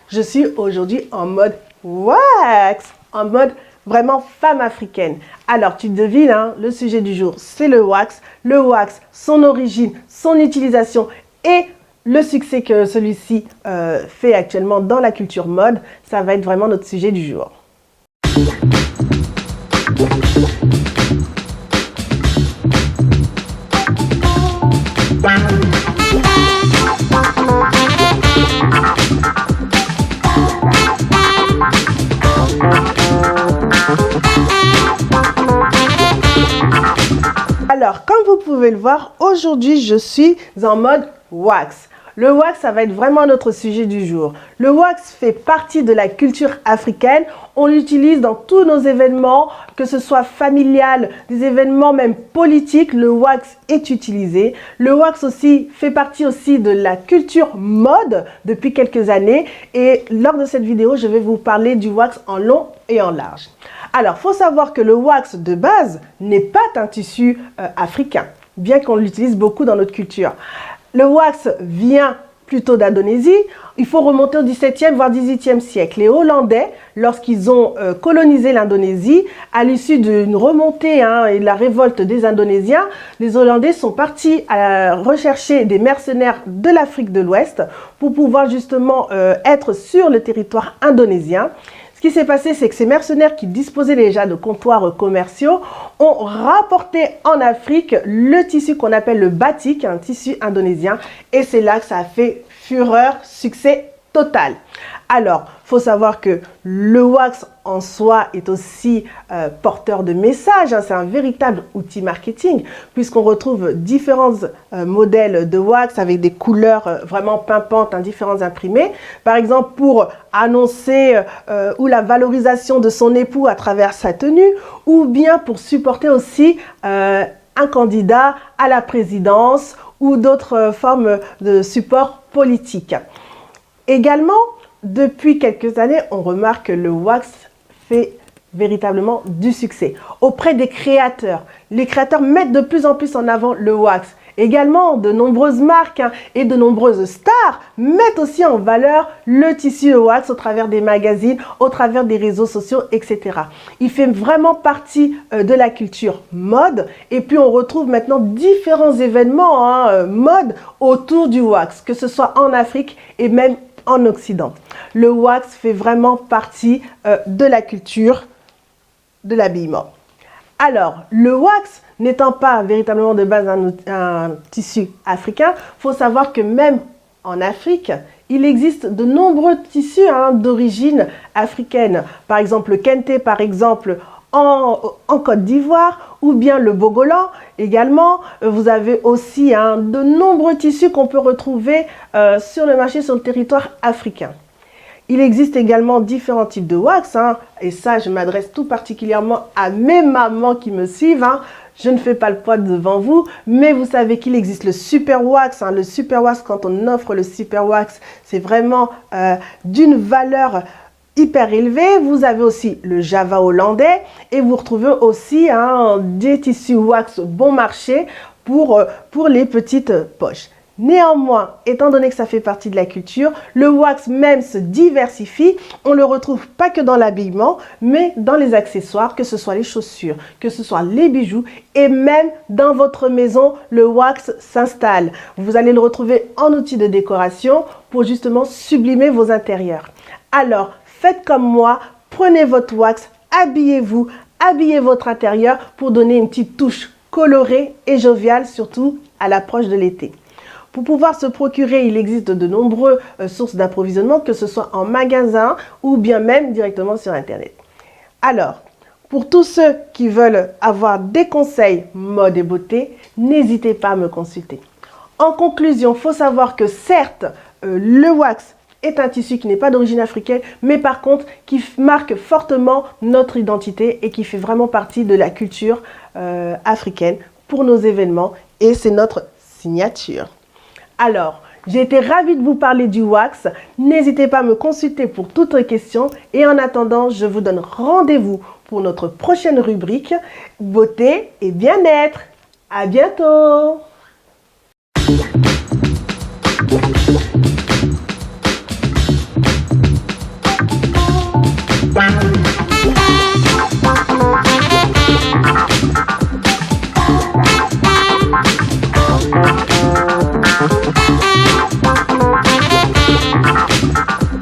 Je suis aujourd'hui en mode wax, en mode vraiment femme africaine. Alors tu devines, hein, le sujet du jour, c'est le wax. Le wax, son origine, son utilisation et le succès que celui-ci fait actuellement dans la culture mode, ça va être vraiment notre sujet du jour. Alors, comme vous pouvez le voir, aujourd'hui, je suis en mode wax. Le wax, ça va être vraiment notre sujet du jour. Le wax fait partie de la culture africaine. On l'utilise dans tous nos événements, que ce soit familial, des événements même politiques, le wax est utilisé. Le wax aussi fait partie aussi de la culture mode depuis quelques années. Et lors de cette vidéo, je vais vous parler du wax en long et en large. Alors, il faut savoir que le wax de base n'est pas un tissu africain, bien qu'on l'utilise beaucoup dans notre culture. Le wax vient plutôt d'Indonésie. Il faut remonter au XVIIe voire XVIIIe siècle. Les Hollandais, lorsqu'ils ont colonisé l'Indonésie, à l'issue d'une remontée et de la révolte des Indonésiens, les Hollandais sont partis à rechercher des mercenaires de l'Afrique de l'Ouest pour pouvoir justement être sur le territoire indonésien. Ce qui s'est passé, c'est que ces mercenaires qui disposaient déjà de comptoirs commerciaux ont rapporté en Afrique le tissu qu'on appelle le batik, un tissu indonésien. Et c'est là que ça a fait fureur, succès total. Alors, il faut savoir que le wax en soi est aussi porteur de messages. C'est un véritable outil marketing puisqu'on retrouve différents modèles de wax avec des couleurs vraiment pimpantes, différents imprimés. Par exemple, pour annoncer ou la valorisation de son époux à travers sa tenue ou bien pour supporter aussi un candidat à la présidence ou d'autres formes de support politique. Également, depuis quelques années, on remarque que le wax fait véritablement du succès auprès des créateurs. Les créateurs mettent de plus en plus en avant le wax. Également, de nombreuses marques et de nombreuses stars mettent aussi en valeur le tissu de wax au travers des magazines, au travers des réseaux sociaux, etc. Il fait vraiment partie de la culture mode. Et puis, on retrouve maintenant différents événements mode autour du wax, que ce soit en Afrique et même en Occident. Le wax fait vraiment partie de la culture de l'habillement. Alors, le wax n'étant pas véritablement de base un tissu africain, il faut savoir que même en Afrique, il existe de nombreux tissus d'origine africaine. Par exemple, le kente, par exemple, en Côte d'Ivoire, ou bien le bogolan également. Vous avez aussi de nombreux tissus qu'on peut retrouver sur le marché, sur le territoire africain. Il existe également différents types de wax, et ça, je m'adresse tout particulièrement à mes mamans qui me suivent. Je ne fais pas le poids devant vous, mais vous savez qu'il existe le super wax. Le super wax, quand on offre le super wax, c'est vraiment d'une valeur hyper élevée. Vous avez aussi le Java hollandais et vous retrouvez aussi des tissus wax bon marché pour les petites poches. Néanmoins, étant donné que ça fait partie de la culture, le wax même se diversifie. On ne le retrouve pas que dans l'habillement, mais dans les accessoires, que ce soit les chaussures, que ce soit les bijoux et même dans votre maison, le wax s'installe. Vous allez le retrouver en outil de décoration pour justement sublimer vos intérieurs. Alors, faites comme moi, prenez votre wax, habillez-vous, habillez votre intérieur pour donner une petite touche colorée et joviale, surtout à l'approche de l'été. Pour pouvoir se procurer, il existe de nombreuses sources d'approvisionnement, que ce soit en magasin ou bien même directement sur Internet. Alors, pour tous ceux qui veulent avoir des conseils mode et beauté, n'hésitez pas à me consulter. En conclusion, il faut savoir que certes, le wax est un tissu qui n'est pas d'origine africaine, mais par contre qui marque fortement notre identité et qui fait vraiment partie de la culture africaine pour nos événements et c'est notre signature. Alors, j'ai été ravie de vous parler du wax. N'hésitez pas à me consulter pour toutes questions. Et en attendant, je vous donne rendez-vous pour notre prochaine rubrique beauté et bien-être. À bientôt!